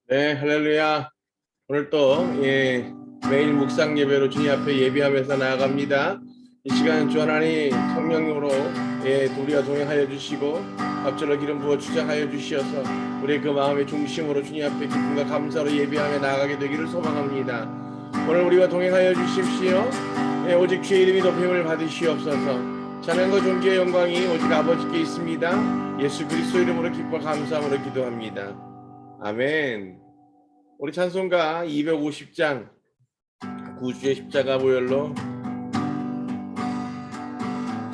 네, 할렐루야. 오늘 또 매일 묵상 예배로 주님 앞에 예배하면서 나아갑니다. 이 시간 주 하나님 성령으로 우리와 동행하여 주시고 앞절로 기름 부어 주장하여 주시어서 우리의 그 마음의 중심으로 주님 앞에 기쁨과 감사로 예배하며 나아가게 되기를 소망합니다. 오늘 우리와 동행하여 주십시오. 오직 주의 이름이 높임을 받으시옵소서. 찬양과 존귀의 영광이 오직 아버지께 있습니다. 예수 그리스도 이름으로 기뻐 감사함으로 기도합니다. 아멘. 우리 찬송가 250장 구주의 십자가 보혈로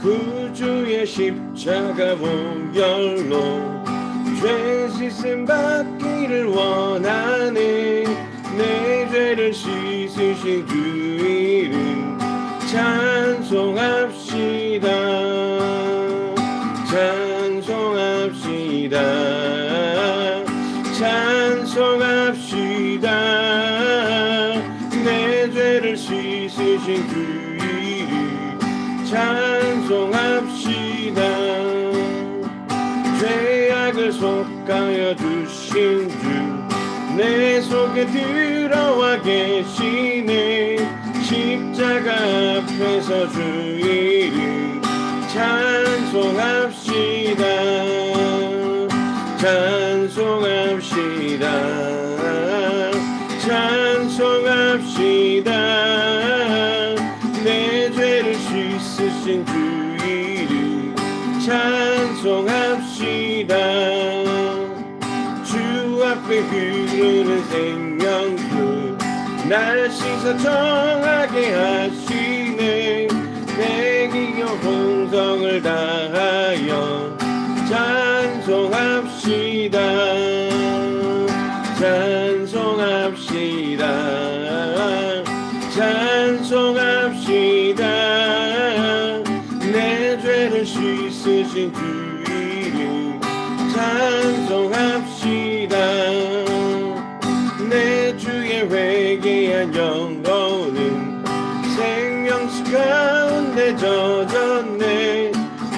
구주의 십자가 보혈로 죄 씻음 받기를 원하네. 내 죄를 씻으신 주 이름 찬송합시다. 찬송합시다. 찬송합시다. 내 죄를 씻으신 주 이름 찬송합시다. 죄악을 속하여 주신 주 내 속에 들어와 계시네. 십자가 앞에서 주 이름 찬송합시다. 찬송합시다. 찬송합시다. 내 죄를 씻으신 주 이름 찬송합시다. 주 앞에 흐르는 생명수 날 씻어 정하게 하시네. 내 기경 홍성을 다하여 찬송합시다. 찬송합시다. 찬송합시다. 내 죄를 씻으신 주 이름 찬송합시다. 내 주의 회개한 영혼은 생명수 가운데 젖었네.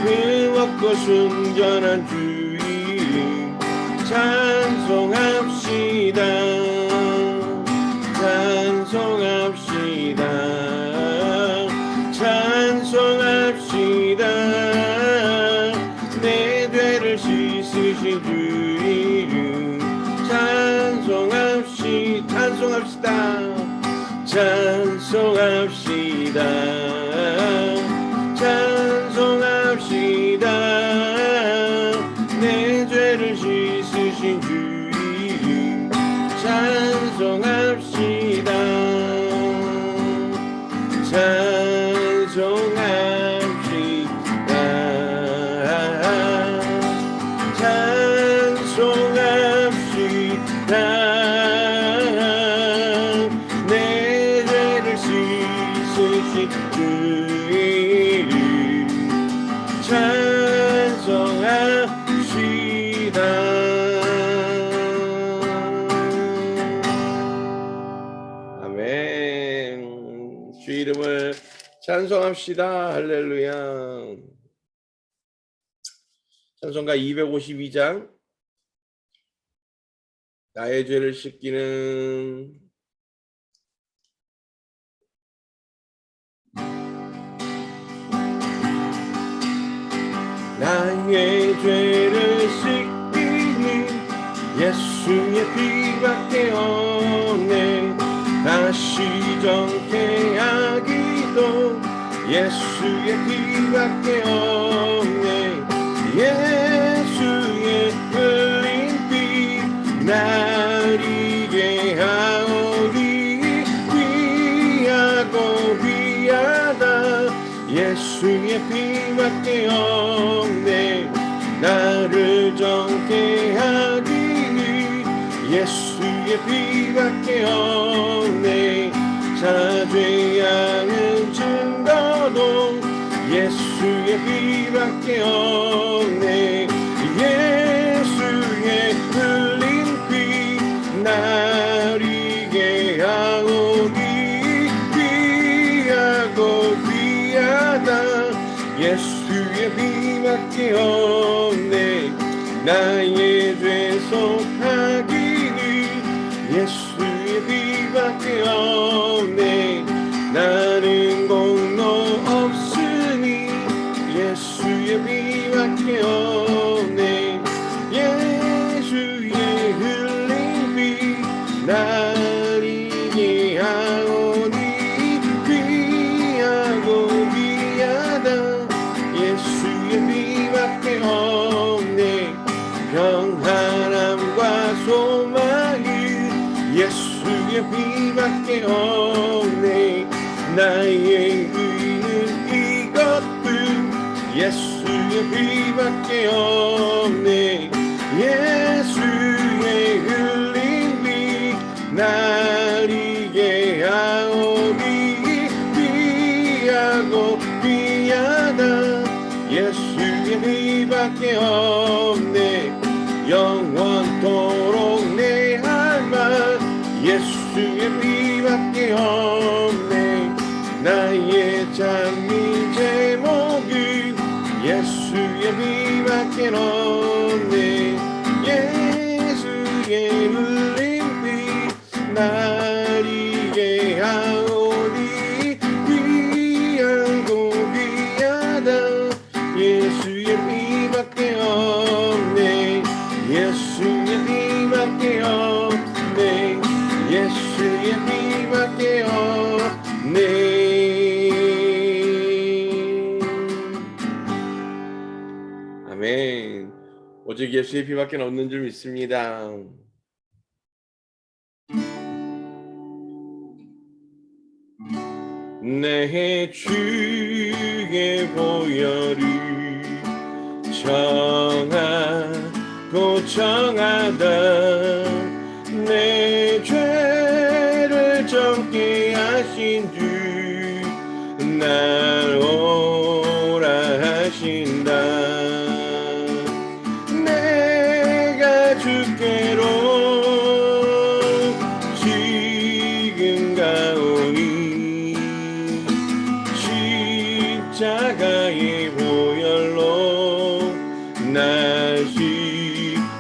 의롭고 순전한 주 이름 찬송합시다. 찬송합시다. 찬송합시다. 내 죄를 씻으신 주 이름 찬송합시다. 찬송합시다. 찬송합시다. 내 죄를 씻으신 주 이름 찬송합시다. 찬송합시다. 찬송합시다. 내 죄를 씻으신 주 이름 찬송합시다. 아멘. 주 이름을 찬송합시다. 할렐루야. 찬송가 252장 나의 죄를 씻기는 나의 죄를 씻기는 예수의 피밖에 없네. 다시 정케하기도 예수의 피밖에 없네. 예수의 흘린 피 나리게 하오니 귀하고 귀하다. 예수의 피밖에 없네. 나를 정케 하기는 예수의 피밖에 없네. 사죄하는 증거도 예수의 피밖에 없네. 예수의 흘린 피 나리게 하오니 귀하고 귀하다. 예수의 피밖에 없네. 나의 죄 속하기는 예수의 피밖에 없네. 나는 공로 없으니 예수의 피밖에 없네. 예수의 흘린 피 날 이게 하오니 귀하고 귀하다. 예수의 피밖에 없네. 평안함과 소망이 예수의 피밖에 없네. 나의 의는 이것뿐 예수의 피밖에 없네. 예수의 흘린 피 날 이게 하오니 귀하고 귀하다. 예수의 피밖에 없네. 영원토록 내 할 말 예수의 피밖에 없네. 나의 장미 제목은 예수의 피밖에 없네. 예수의 흘린 피 날 이게 하오니 귀하고 귀하다. 예수의 피밖에 없네. 예수의 피밖에 없네. 예수의 피밖에 없네. 아멘. 오직 예수의 피밖에 없는 줄 믿습니다. 내 주의 보혈이 정하고 정하다. 내 죄를 정케 하신 주 날 오라 하신다. 내가 주께로 지금 가오니 십자가의 보혈로 날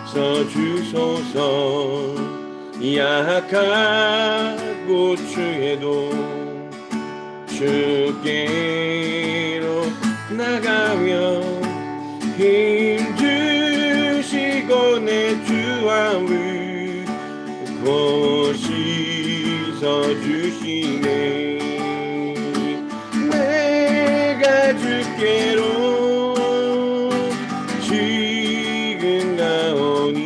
씻어주소서. 약하고 추해도 주께로 나가며 힘 주시고 내 주함을 곧 씻어주시네. 내가 주께로 지금 가오니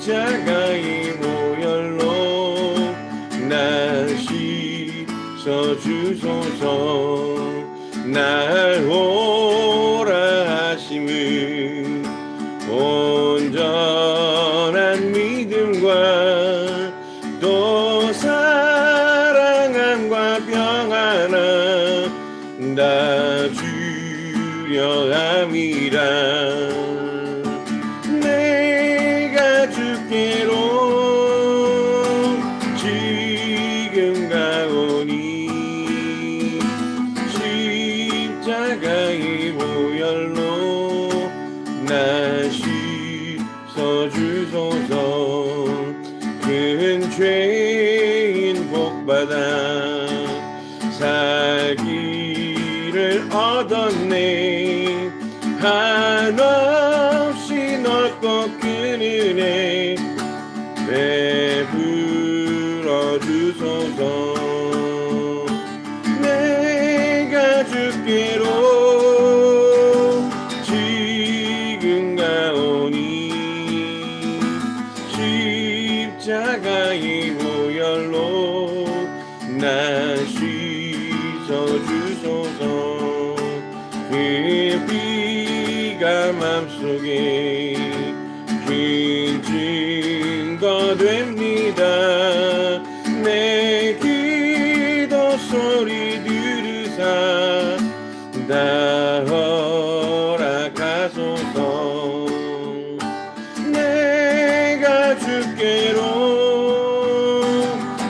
십자가의 보혈로 날 씻어주소서. 날 오라 하심은 온전한 믿음과 또 사랑함과 평안함 다 주려 함이라. 내가 주께로 지금 가오니 십자가의 보혈로 날 씻어주소서. 큰 죄인 복받아 살기를 얻었네. 한없이 넓고 큰 은혜 베풀어 주소서. 내가 주께로 지금 가오니 십자가의 보혈로 날 씻어주소서. 그 피가 맘속에 큰 증거 됩니다. 내 기도 소리 들으사 다 허락하소서. 내가 주께로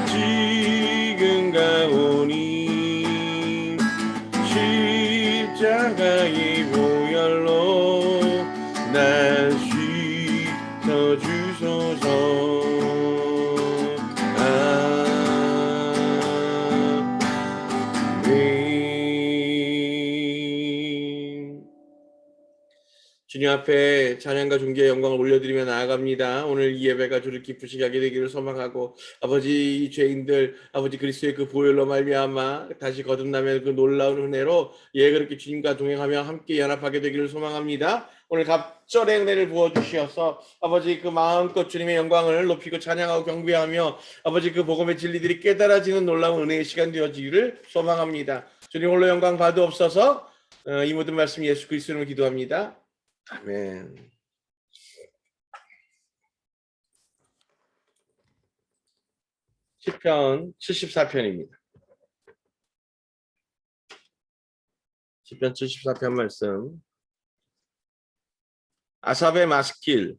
지금 가오니 십자가의 보혈로 날 씻어주소서. 주님 앞에 찬양과 존귀의 영광을 올려드리며 나아갑니다. 오늘 이 예배가 주를 기쁘시게 하게 되기를 소망하고 아버지 이 죄인들 아버지 그리스도의 그 보혈로 말미암아 다시 거듭나면 그 놀라운 은혜로 그렇게 주님과 동행하며 함께 연합하게 되기를 소망합니다. 오늘 갑절의 은혜를 부어주시어서 아버지 그 마음껏 주님의 영광을 높이고 찬양하고 경배하며 아버지 그 복음의 진리들이 깨달아지는 놀라운 은혜의 시간 되어지기를 소망합니다. 주님 홀로 영광 받으옵소서. 이 모든 말씀 예수 그리스도로 기도합니다. 아멘. 시편 74편입니다. 시편 74편 말씀. 아삽의 마스길.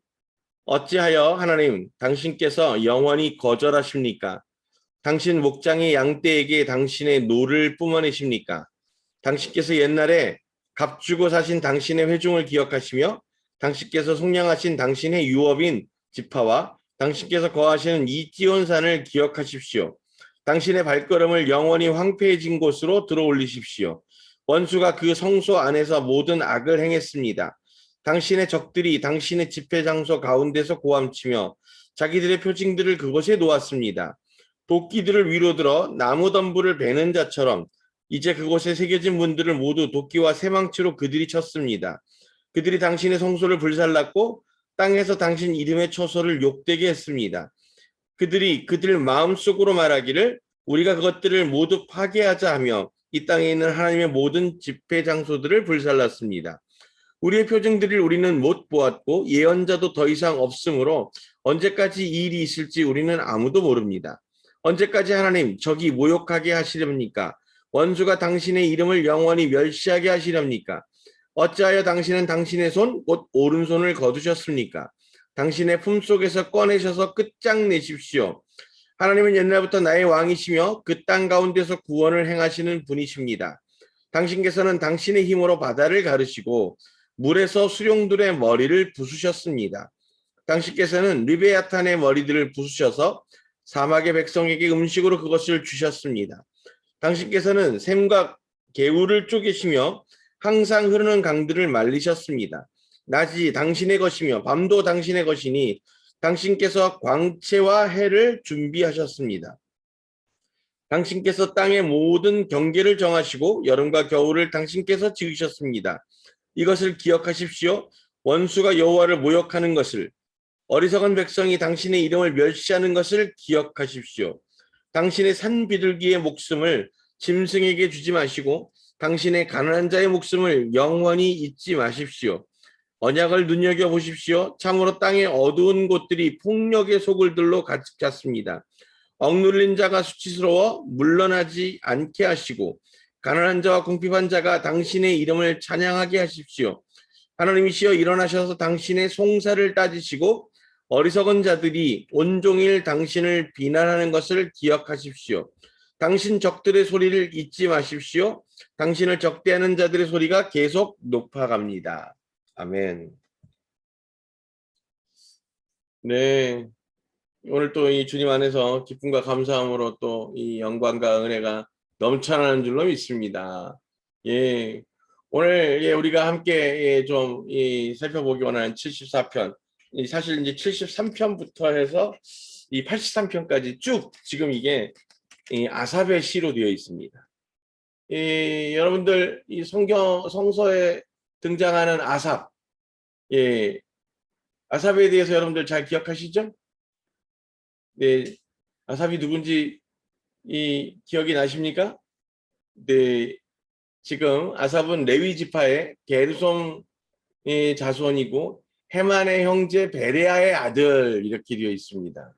어찌하여 하나님 당신께서 영원히 거절하십니까? 당신 목장의 양떼에게 당신의 노를 뿜어내십니까? 당신께서 옛날에 값주고 사신 당신의 회중을 기억하시며 당신께서 속량하신 당신의 유업인 지파와 당신께서 거하시는 이 찌온산을 기억하십시오. 당신의 발걸음을 영원히 황폐해진 곳으로 들어올리십시오. 원수가 그 성소 안에서 모든 악을 행했습니다. 당신의 적들이 당신의 집회 장소 가운데서 고함치며 자기들의 표징들을 그곳에 놓았습니다. 도끼들을 위로 들어 나무 덤불을 베는 자처럼 이제 그곳에 새겨진 문들을 모두 도끼와 쇠망치로 그들이 쳤습니다. 그들이 당신의 성소를 불살랐고 땅에서 당신 이름의 처소를 욕되게 했습니다. 그들이 그들 마음속으로 말하기를 우리가 그것들을 모두 파괴하자 하며 이 땅에 있는 하나님의 모든 집회 장소들을 불살랐습니다. 우리의 표징들을 우리는 못 보았고 예언자도 더 이상 없으므로 언제까지 이 일이 있을지 우리는 아무도 모릅니다. 언제까지 하나님 저기 모욕하게 하시렵니까? 원수가 당신의 이름을 영원히 멸시하게 하시렵니까? 어찌하여 당신은 당신의 손, 곧 오른손을 거두셨습니까? 당신의 품속에서 꺼내셔서 끝장내십시오. 하나님은 옛날부터 나의 왕이시며 그 땅 가운데서 구원을 행하시는 분이십니다. 당신께서는 당신의 힘으로 바다를 가르시고 물에서 수룡들의 머리를 부수셨습니다. 당신께서는 리베아탄의 머리들을 부수셔서 사막의 백성에게 음식으로 그것을 주셨습니다. 당신께서는 샘과 개울을 쪼개시며 항상 흐르는 강들을 말리셨습니다. 낮이 당신의 것이며 밤도 당신의 것이니 당신께서 광채와 해를 준비하셨습니다. 당신께서 땅의 모든 경계를 정하시고 여름과 겨울을 당신께서 지으셨습니다. 이것을 기억하십시오. 원수가 여호와를 모욕하는 것을, 어리석은 백성이 당신의 이름을 멸시하는 것을 기억하십시오. 당신의 산 비둘기의 목숨을 짐승에게 주지 마시고 당신의 가난한 자의 목숨을 영원히 잊지 마십시오. 언약을 눈여겨보십시오. 참으로 땅의 어두운 곳들이 폭력의 소굴들로 가득 찼습니다. 억눌린 자가 수치스러워 물러나지 않게 하시고 가난한 자와 궁핍한 자가 당신의 이름을 찬양하게 하십시오. 하나님이시여 일어나셔서 당신의 송사를 따지시고 어리석은 자들이 온종일 당신을 비난하는 것을 기억하십시오. 당신 적들의 소리를 잊지 마십시오. 당신을 적대하는 자들의 소리가 계속 높아갑니다. 아멘. 네, 오늘 또 이 주님 안에서 기쁨과 감사함으로 또 이 영광과 은혜가 넘쳐나는 줄로 믿습니다. 예, 오늘 우리가 함께 좀 살펴보기 원하는 74편, 사실 이제 73편부터 해서 이 83편까지 쭉 지금 이게 아삽의 시로 되어 있습니다. 여러분들 이 성서에 등장하는 아삽, 아삽에 대해서 여러분들 잘 기억하시죠? 네, 아삽이 누군지 기억이 나십니까? 네, 지금 아삽은 레위 지파의 게르솜 자손이고 헤만의 형제 베레아의 아들 이렇게 되어 있습니다.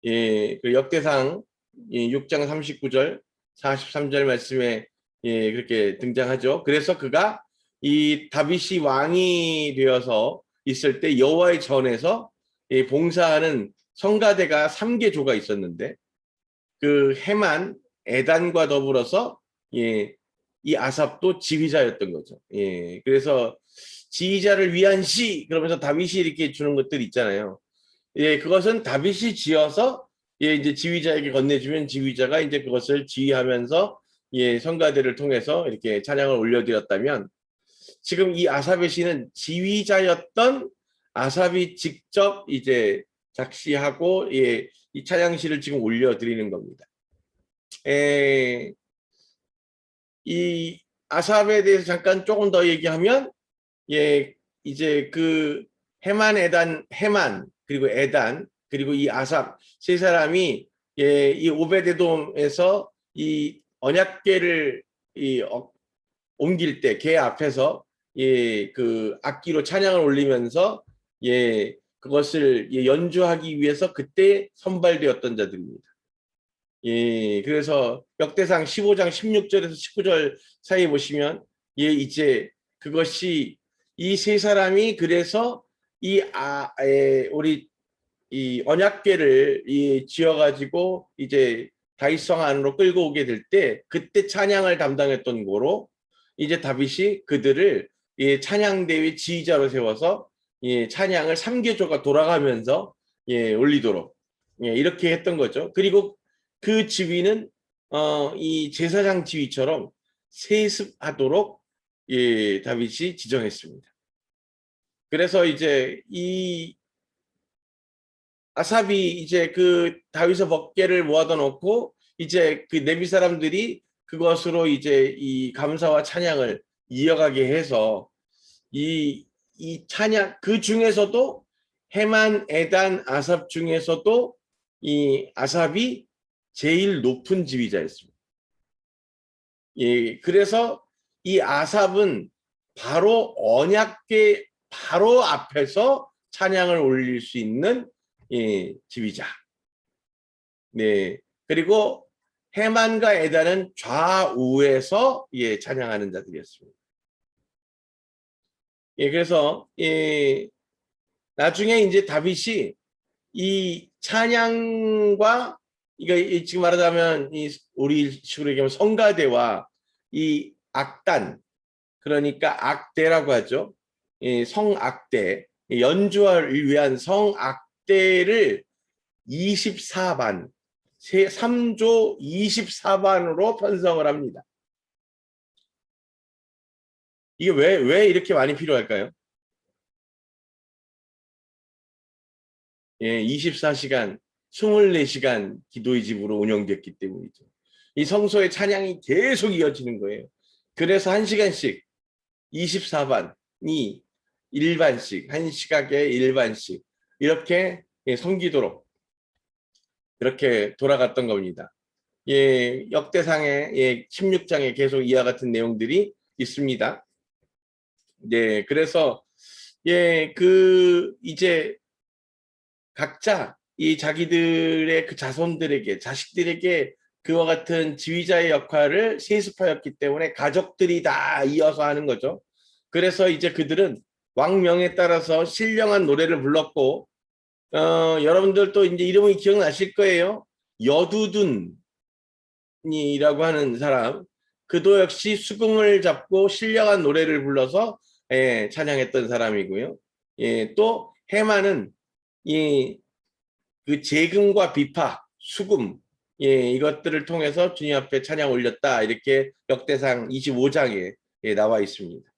그 역대상 6장 39절 43절 말씀에 그렇게 등장하죠. 그래서 그가 이 다윗이 왕이 되어서 있을 때 여호와의 전에서 봉사하는 성가대가 3개조가 있었는데 그 헤만, 에단과 더불어서 이 아삽도 지휘자였던 거죠. 그래서 지휘자를 위한 시 그러면서 다윗이 이렇게 주는 것들 있잖아요. 그것은 다윗이 지어서 이제 지휘자에게 건네주면 지휘자가 이제 그것을 지휘하면서 성가대를 통해서 이렇게 찬양을 올려드렸다면 지금 이 아삽의 시는 지휘자였던 아삽이 직접 이제 작시하고 예, 이 찬양시를 지금 올려드리는 겁니다. 이 아삽에 대해서 잠깐 조금 더 얘기하면 예, 이제 그 헤만 그리고 에단 그리고 이 아삽 세 사람이 예, 이 오베데돔에서 이 언약궤를 옮길 때 궤 앞에서 예, 그 악기로 찬양을 올리면서 예, 그것을 예, 연주하기 위해서 그때 선발되었던 자들입니다. 예, 그래서 역대상 15장 16절에서 19절 사이에 보시면 예, 이제 그것이 이 세 사람이 그래서 우리 이 언약궤를 지어가지고 이제 다윗성 안으로 끌고 오게 될 때 그때 찬양을 담당했던 거로 이제 다윗이 그들을 예, 찬양대회 지휘자로 세워서 예, 찬양을 3계조가 돌아가면서 예, 올리도록 예, 이렇게 했던 거죠. 그리고 그 지휘는 이 제사장 지휘처럼 세습하도록 예, 다윗이 지정했습니다. 그래서 이제 이 아삽이 이제 그 다윗의 법궤를 모아다 놓고 이제 그 레위 사람들이 그것으로 이제 이 감사와 찬양을 이어가게 해서 이 찬양 그 중에서도 헤만, 에단, 아삽 중에서도 이 아삽이 제일 높은 지휘자였습니다. 예, 그래서 이 아삽은 바로 언약궤 바로 앞에서 찬양을 올릴 수 있는 예, 지휘자. 네. 그리고 헤만과 에단은 좌우에서 예, 찬양하는 자들이었습니다. 예, 그래서 예, 나중에 이제 다윗이 이 찬양과 이거 지금 말하자면 이 우리 식으로 얘기하면 성가대와 이 악단 그러니까 악대라고 하죠. 예, 성악대 연주를 위한 성악대를 24반 3조 24반으로 편성을 합니다. 이게 왜 이렇게 많이 필요할까요? 예, 24시간, 24시간 기도의 집으로 운영됐기 때문이죠. 이 성소의 찬양이 계속 이어지는 거예요. 그래서 1시간씩 24반이 1반씩, 1시각에 1반씩 이렇게 섬기도록 이렇게 돌아갔던 겁니다. 예, 역대상의 예, 16장에 계속 이와 같은 내용들이 있습니다. 네, 그래서 예, 이제 각자 이 자기들의 그 자손들에게 자식들에게 그와 같은 지휘자의 역할을 세습하였기 때문에 가족들이 다 이어서 하는 거죠. 그래서 이제 그들은 왕명에 따라서 신령한 노래를 불렀고 여러분들도 이제 이름이 기억나실 거예요. 여두둔이라고 하는 사람 그도 역시 수금을 잡고 신령한 노래를 불러서 예, 찬양했던 사람이고요. 예, 또 헤만은 그 재금과 비파, 수금 예, 이것들을 통해서 주님 앞에 찬양 올렸다 이렇게 역대상 25장에 예, 나와 있습니다.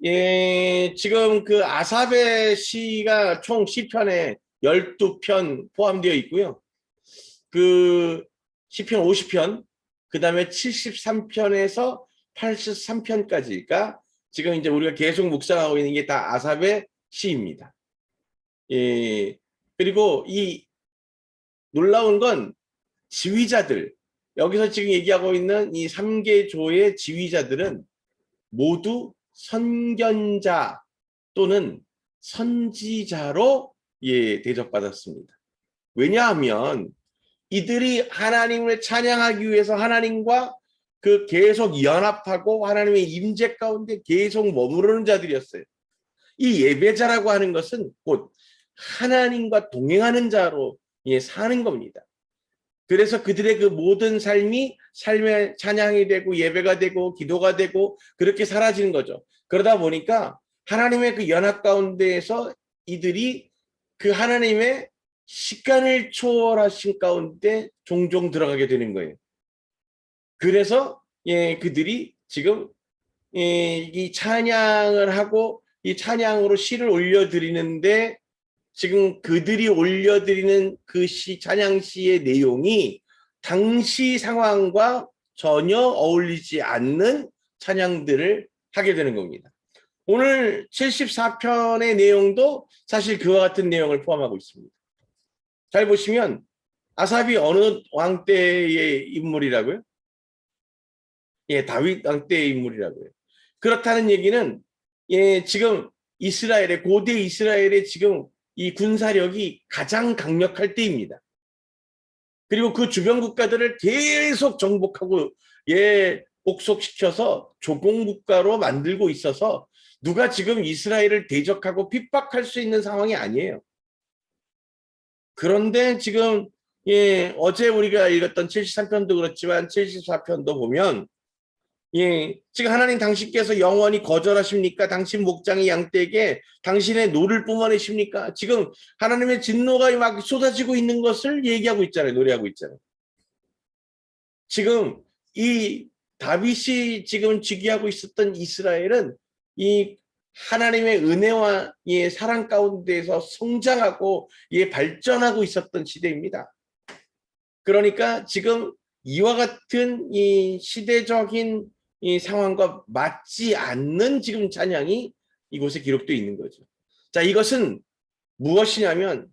예, 지금 그 아삽의 시가 총 시편에 12편 포함되어 있고요. 그 시편 50편, 그 다음에 73편에서 83편까지가 지금 이제 우리가 계속 묵상하고 있는 게 다 아삽의 시입니다. 예, 그리고 이 놀라운 건 지휘자들, 여기서 지금 얘기하고 있는 이 3계조의 지휘자들은 모두 선견자 또는 선지자로 예, 대접받았습니다. 왜냐하면 이들이 하나님을 찬양하기 위해서 하나님과 그 계속 연합하고 하나님의 임재 가운데 계속 머무르는 자들이었어요. 이 예배자라고 하는 것은 곧 하나님과 동행하는 자로 예, 사는 겁니다. 그래서 그들의 그 모든 삶이 삶의 찬양이 되고 예배가 되고 기도가 되고 그렇게 사라지는 거죠. 그러다 보니까 하나님의 그 연합 가운데에서 이들이 그 하나님의 시간을 초월하신 가운데 종종 들어가게 되는 거예요. 그래서 예, 그들이 지금 이 찬양을 하고 이 찬양으로 시를 올려드리는데 지금 그들이 올려드리는 그 찬양시의 내용이 당시 상황과 전혀 어울리지 않는 찬양들을 하게 되는 겁니다. 오늘 74편의 내용도 사실 그와 같은 내용을 포함하고 있습니다. 잘 보시면 아삽이 어느 왕 때의 인물이라고요? 예, 다윗 왕 때의 인물이라고요. 그렇다는 얘기는 지금 고대 이스라엘의 지금 이 군사력이 가장 강력할 때입니다. 그리고 그 주변 국가들을 계속 정복하고 복속시켜서 조공국가로 만들고 있어서 누가 지금 이스라엘을 대적하고 핍박할 수 있는 상황이 아니에요. 그런데 지금 어제 우리가 읽었던 73편도 그렇지만 74편도 보면 지금 하나님 당신께서 영원히 거절하십니까? 당신 목장의 양떼에게 당신의 노를 뿜어내십니까? 지금 하나님의 진노가 막 쏟아지고 있는 것을 얘기하고 있잖아요. 노래하고 있잖아요. 지금 이 다윗이 지금 즉위하고 있었던 이스라엘은 이 하나님의 은혜와 사랑 가운데에서 성장하고 발전하고 있었던 시대입니다. 그러니까 지금 이와 같은 이 시대적인 이 상황과 맞지 않는 지금 찬양이 이곳에 기록되어 있는 거죠. 자, 이것은 무엇이냐면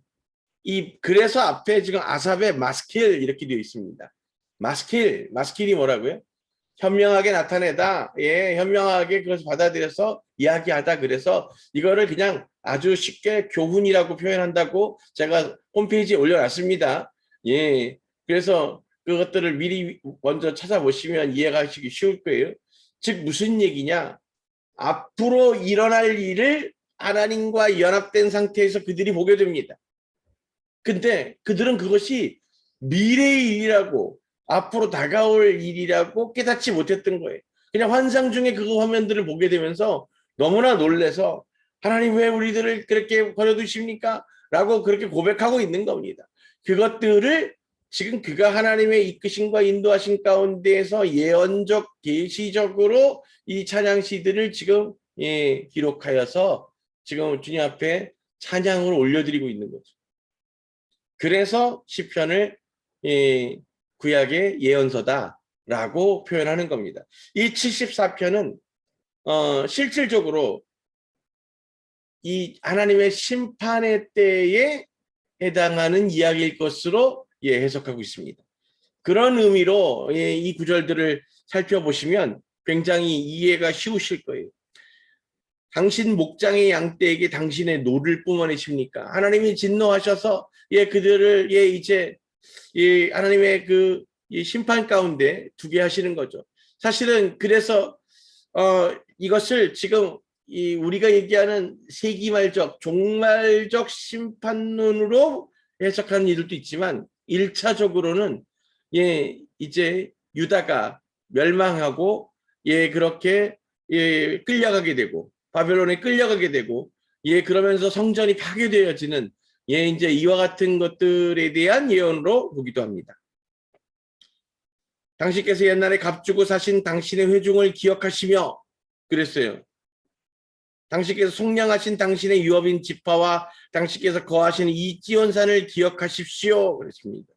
그래서 앞에 지금 아삽의 마스킬 이렇게 되어 있습니다. 마스킬이 뭐라고요? 현명하게 나타내다, 현명하게 그것을 받아들여서 이야기하다. 그래서 이거를 그냥 아주 쉽게 교훈이라고 표현한다고 제가 홈페이지에 올려놨습니다. 그래서 그것들을 미리 먼저 찾아보시면 이해하시기 쉬울 거예요. 즉 무슨 얘기냐? 앞으로 일어날 일을 하나님과 연합된 상태에서 그들이 보게 됩니다. 근데 그들은 그것이 미래의 일이라고 앞으로 다가올 일이라고 깨닫지 못했던 거예요. 그냥 환상 중에 그 화면들을 보게 되면서 너무나 놀래서 하나님 왜 우리들을 그렇게 버려두십니까? 라고 그렇게 고백하고 있는 겁니다. 그것들을 지금 그가 하나님의 이끄심과 인도하신 가운데에서 예언적 계시적으로 이 찬양시들을 지금 기록하여서 지금 주님 앞에 찬양을 올려드리고 있는 거죠. 그래서 시편을 구약의 예언서다라고 표현하는 겁니다. 이 74편은 실질적으로 이 하나님의 심판의 때에 해당하는 이야기일 것으로 해석하고 있습니다. 그런 의미로 이 구절들을 살펴보시면 굉장히 이해가 쉬우실 거예요. 당신 목장의 양떼에게 당신의 노를 뿜어내십니까? 하나님이 진노하셔서 그들을 이제 하나님의 그 심판 가운데 두게 하시는 거죠. 사실은 그래서 이것을 지금 우리가 얘기하는 세기말적 종말적 심판론으로 해석하는 이들도 있지만 1차적으로는 이제 유다가 멸망하고 그렇게 끌려가게 되고 바벨론에 끌려가게 되고 그러면서 성전이 파괴되어지는 이제 이와 같은 것들에 대한 예언으로 보기도 합니다. 당신께서 옛날에 값주고 사신 당신의 회중을 기억하시며 그랬어요. 당신께서 속량하신 당신의 유업인 지파와 당신께서 거하시는 이 찌온산을 기억하십시오. 그랬습니다.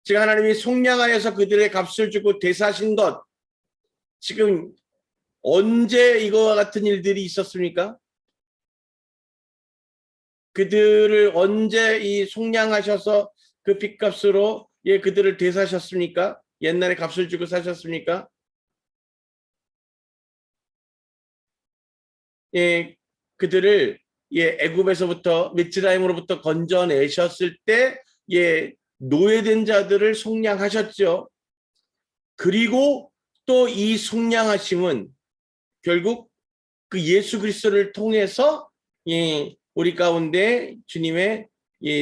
지금 하나님이 속량하여서 그들의 값을 주고 대사하신 것, 지금 언제 이거와 같은 일들이 있었습니까? 그들을 언제 이 속량하셔서 그 핏값으로 그들을 대사하셨습니까? 옛날에 값을 주고 사셨습니까? 그들을 애굽에서부터 미츠라임으로부터 건져내셨을 때 노예된 자들을 속량하셨죠. 그리고 또 이 속량하심은 결국 그 예수 그리스도를 통해서 우리 가운데 주님의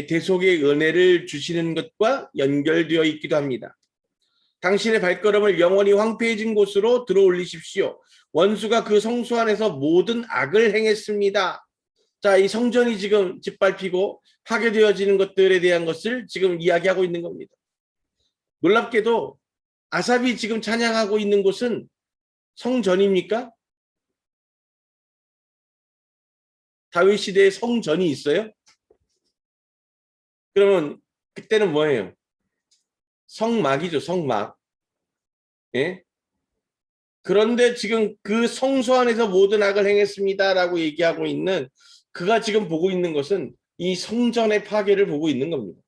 대속의 은혜를 주시는 것과 연결되어 있기도 합니다. 당신의 발걸음을 영원히 황폐해진 곳으로 들어올리십시오. 원수가 그 성소 안에서 모든 악을 행했습니다. 자, 이 성전이 지금 짓밟히고 파괴되어지는 것들에 대한 것을 지금 이야기하고 있는 겁니다. 놀랍게도 아삽이 지금 찬양하고 있는 곳은 성전입니까? 다윗 시대에 성전이 있어요? 그러면 그때는 뭐예요? 성막이죠, 성막. 예? 그런데 지금 그 성소 안에서 모든 악을 행했습니다라고 얘기하고 있는 그가 지금 보고 있는 것은 이 성전의 파괴를 보고 있는 겁니다.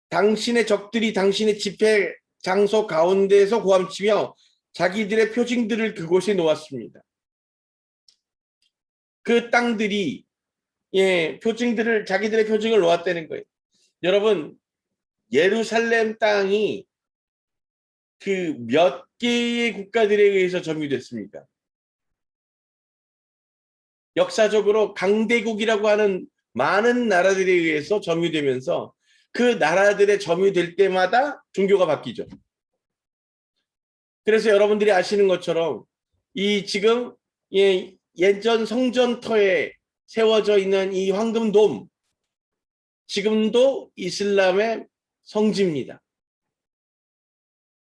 당신의 적들이 당신의 집회 장소 가운데에서 고함치며 자기들의 표징들을 그곳에 놓았습니다. 그 땅들이 표징들을 자기들의 표징을 놓았다는 거예요. 여러분, 예루살렘 땅이 그 몇 개의 국가들에 의해서 점유됐습니까? 역사적으로 강대국이라고 하는 많은 나라들에 의해서 점유되면서 그 나라들의 점유될 때마다 종교가 바뀌죠. 그래서 여러분들이 아시는 것처럼 이 지금 예전 성전터에 세워져 있는 이 황금돔, 지금도 이슬람의 성지입니다.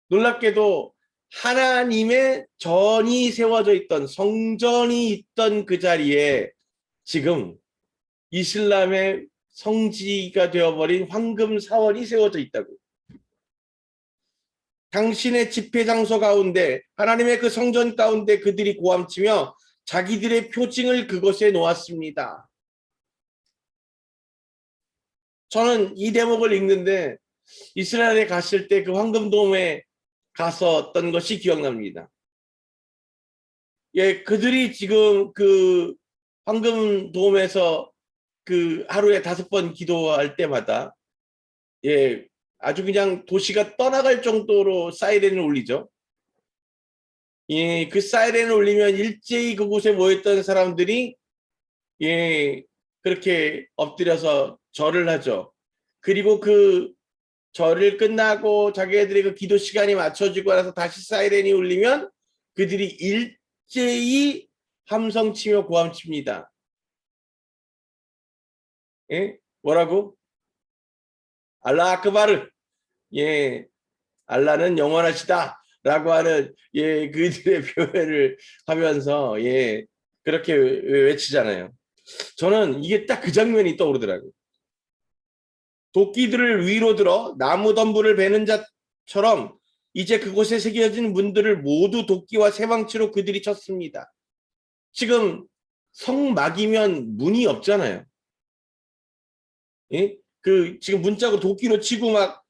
놀랍게도 하나님의 전이 세워져 있던 성전이 있던 그 자리에 지금 이슬람의 성지가 되어버린 황금 사원이 세워져 있다고. 당신의 집회 장소 가운데 하나님의 그 성전 가운데 그들이 고함치며 자기들의 표징을 그곳에 놓았습니다. 저는 이 대목을 읽는데 이스라엘에 갔을 때 그 황금돔에 갔었던 것이 기억납니다. 그들이 지금 그 황금돔에서 그 하루에 5번 기도할 때마다 아주 그냥 도시가 떠나갈 정도로 사이렌을 울리죠. 그 사이렌을 울리면 일제히 그곳에 모였던 사람들이 그렇게 엎드려서 절을 하죠. 그리고 그 절을 끝나고 자기들의 그 기도 시간이 맞춰지고 나서 다시 사이렌이 울리면 그들이 일제히 함성 치며 고함 칩니다. 뭐라고? 알라 아크바르. 알라는 영원하시다. 라고 하는 그들의 표현을 하면서 그렇게 외치잖아요. 저는 이게 딱 그 장면이 떠오르더라고요. 도끼들을 위로 들어 나무 덤불을 베는 자처럼 이제 그곳에 새겨진 문들을 모두 도끼와 쇠망치로 그들이 쳤습니다. 지금 성막이면 문이 없잖아요. 그 지금 문자고 도끼로 치고 막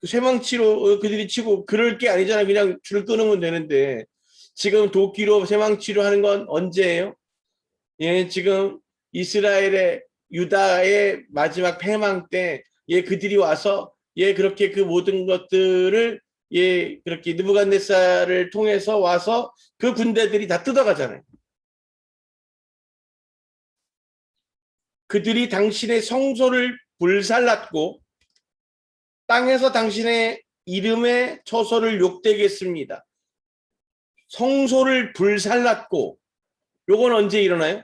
쇠망치로 그들이 치고 그럴 게 아니잖아요. 그냥 줄 끊으면 되는데 지금 도끼로 쇠망치로 하는 건 언제예요? 지금 이스라엘의 유다의 마지막 패망 때 그들이 와서 그렇게 그 모든 것들을 그렇게 느부갓네살을 통해서 와서 그 군대들이 다 뜯어가잖아요. 그들이 당신의 성소를 불살랐고 땅에서 당신의 이름의 처소를 욕되게 했습니다. 성소를 불살랐고 요건 언제 일어나요?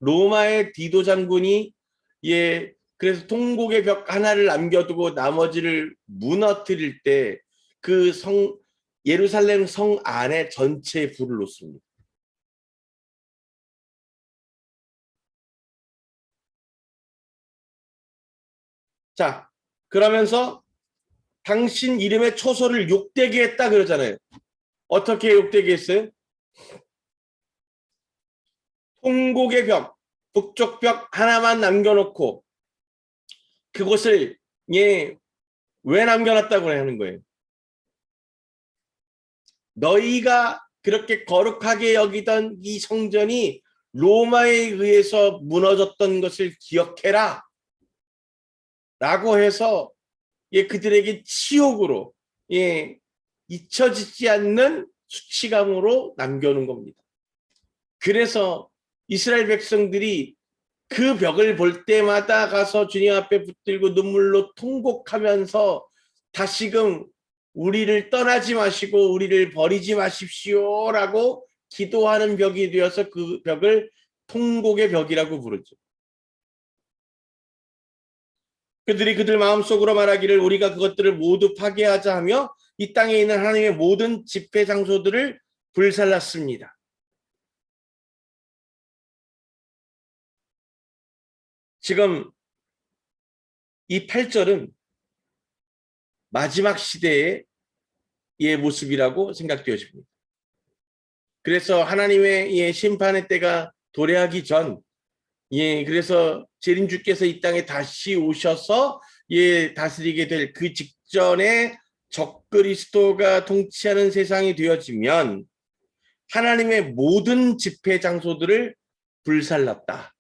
로마의 디도 장군이 그래서 통곡의 벽 하나를 남겨두고 나머지를 무너뜨릴 때 그 예루살렘 성 안에 전체에 불을 놓습니다. 자, 그러면서 당신 이름의 초소를 욕되게 했다 그러잖아요. 어떻게 욕되게 했어요? 통곡의 벽, 북쪽 벽 하나만 남겨놓고 그곳을 왜 남겨놨다고 하는 거예요? 너희가 그렇게 거룩하게 여기던 이 성전이 로마에 의해서 무너졌던 것을 기억해라 라고 해서 그들에게 치욕으로 잊혀지지 않는 수치감으로 남겨놓은 겁니다. 그래서 이스라엘 백성들이 그 벽을 볼 때마다 가서 주님 앞에 붙들고 눈물로 통곡하면서 다시금 우리를 떠나지 마시고 우리를 버리지 마십시오라고 기도하는 벽이 되어서 그 벽을 통곡의 벽이라고 부르죠. 그들이 그들 마음속으로 말하기를 우리가 그것들을 모두 파괴하자 하며 이 땅에 있는 하나님의 모든 집회 장소들을 불살랐습니다. 지금 이 8절은 마지막 시대의 모습이라고 생각되어집니다. 그래서 하나님의 심판의 때가 도래하기 전, 그래서 재림주께서 이 땅에 다시 오셔서 다스리게 될 그 직전에 적그리스도가 통치하는 세상이 되어지면 하나님의 모든 집회 장소들을 불살랐다.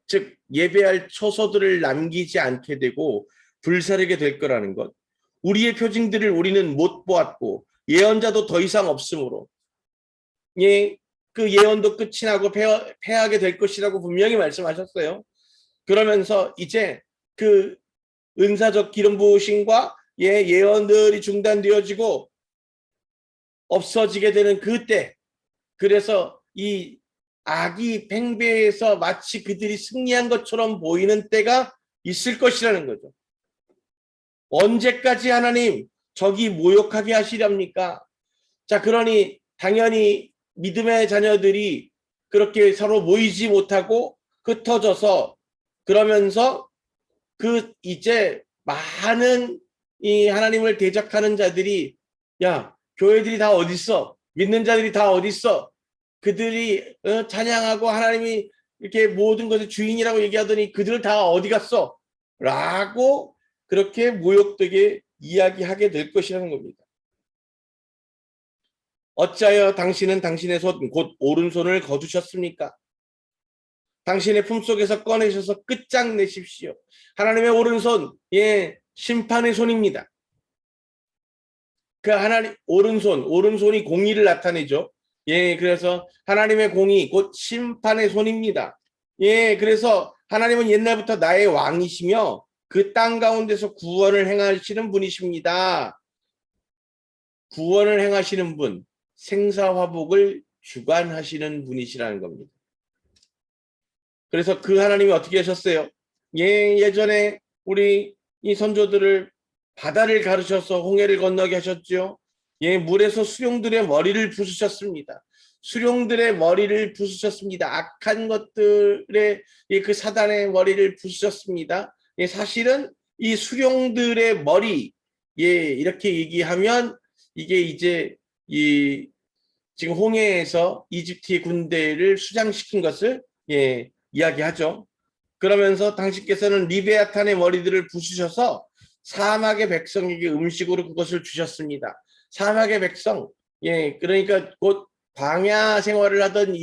즉 예배할 처소들을 남기지 않게 되고 불사르게 될 거라는 것. 우리의 표징들을 우리는 못 보았고 예언자도 더 이상 없으므로 그 예언도 끝이 나고 패하게 될 것이라고 분명히 말씀하셨어요. 그러면서 이제 그 은사적 기름 부으심과 예언들이 중단되어지고 없어지게 되는 그때, 그래서 이 악이 팽배해서 마치 그들이 승리한 것처럼 보이는 때가 있을 것이라는 거죠. 언제까지 하나님 저기 모욕하게 하시렵니까? 자, 그러니 당연히 믿음의 자녀들이 그렇게 서로 모이지 못하고 흩어져서 그러면서 이제 많은 이 하나님을 대적하는 자들이 야, 교회들이 다 어디 있어? 믿는 자들이 다 어디 있어? 그들이 찬양하고 하나님이 이렇게 모든 것의 주인이라고 얘기하더니 그들 다 어디 갔어? 라고 그렇게 모욕되게 이야기하게 될 것이라는 겁니다. 어찌하여 당신은 당신의 손, 곧 오른손을 거두셨습니까? 당신의 품속에서 꺼내셔서 끝장내십시오. 하나님의 오른손, 심판의 손입니다. 그 하나님 오른손이 공의를 나타내죠. 그래서 하나님의 공의 곧 심판의 손입니다. 그래서 하나님은 옛날부터 나의 왕이시며 그 땅 가운데서 구원을 행하시는 분이십니다. 구원을 행하시는 분, 생사화복을 주관하시는 분이시라는 겁니다. 그래서 그 하나님이 어떻게 하셨어요? 예전에 우리 이 선조들을 바다를 가르셔서 홍해를 건너게 하셨죠. 물에서 수룡들의 머리를 부수셨습니다. 수룡들의 머리를 부수셨습니다. 악한 것들의 그 사단의 머리를 부수셨습니다. 사실은 이 수룡들의 머리, 이렇게 얘기하면 이게 이제 지금 홍해에서 이집트의 군대를 수장시킨 것을 이야기하죠. 그러면서 당신께서는 리베아탄의 머리들을 부수셔서 사막의 백성에게 음식으로 그것을 주셨습니다. 사막의 백성, 그러니까 곧 광야 생활을 하던